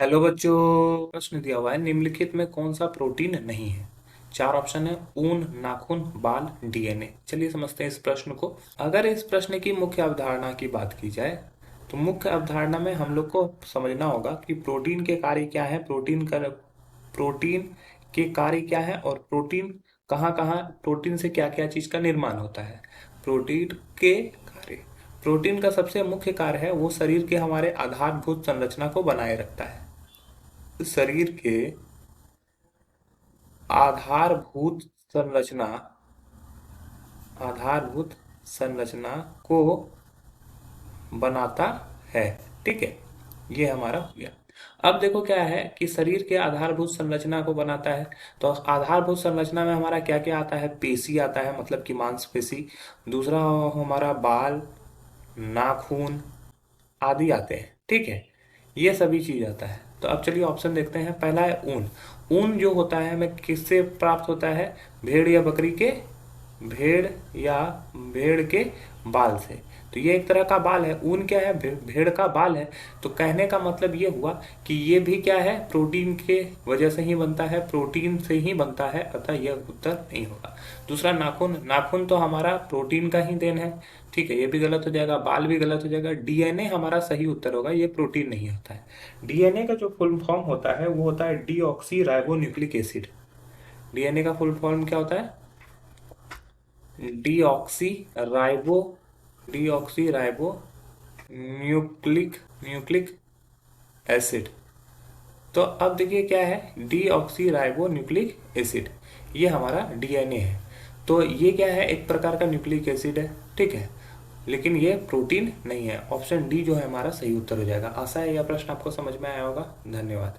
Hello बच्चों। प्रश्न दिया हुआ है, निम्नलिखित में कौन सा प्रोटीन नहीं है। चार ऑप्शन है, ऊन, नाखून, बाल, डीएनए। चलिए समझते हैं इस प्रश्न को। अगर इस प्रश्न की मुख्य अवधारणा की बात की जाए तो मुख्य अवधारणा में हम लोग को समझना होगा कि प्रोटीन के कार्य क्या है, प्रोटीन के कार्य क्या है और प्रोटीन कहाँ कहाँ, प्रोटीन से क्या क्या चीज का निर्माण होता है। प्रोटीन के कार्य, प्रोटीन का सबसे मुख्य कार्य है वो शरीर के हमारे आधारभूत संरचना को बनाए रखता है। शरीर के आधारभूत संरचना आधारभूत संरचना को बनाता है। ठीक है, ये हमारा हो गया। अब देखो क्या है कि शरीर के आधारभूत संरचना को बनाता है, तो आधारभूत संरचना में हमारा क्या क्या आता है, पेशी आता है, मतलब कि मांसपेशी। दूसरा हमारा बाल, नाखून आदि आते हैं। ठीक है, ये सभी चीज आता है। तो अब चलिए ऑप्शन देखते हैं। पहला है ऊन। ऊन जो होता है हमें किससे प्राप्त होता है, भेड़ या बकरी के, भेड़ या भेड़ के बाल से। तो ये एक तरह का बाल है। ऊन क्या है, भेड़ का बाल है। तो कहने का मतलब ये हुआ कि ये भी क्या है, प्रोटीन के वजह से ही बनता है, प्रोटीन से ही बनता है, अतः यह उत्तर नहीं होगा। दूसरा नाखून, नाखून तो हमारा प्रोटीन का ही देन है। ठीक है, ये भी गलत हो जाएगा, बाल भी गलत हो जाएगा। डीएनए हमारा सही उत्तर होगा, ये प्रोटीन नहीं होता है। डीएनए का जो फुल फॉर्म होता है वो होता है deoxy ribo nucleic acid. DNA का फुल फॉर्म क्या होता है, deoxy ribo deoxy ribo nucleic nucleic acid. तो अब देखिए क्या है, डीऑक्सी राइबो न्यूक्लिक एसिड, ये हमारा डीएनए है। तो ये क्या है, एक प्रकार का न्यूक्लिक एसिड है। ठीक है, लेकिन ये प्रोटीन नहीं है। ऑप्शन डी जो है हमारा सही उत्तर हो जाएगा। आशा है यह प्रश्न आपको समझ में आया होगा। धन्यवाद।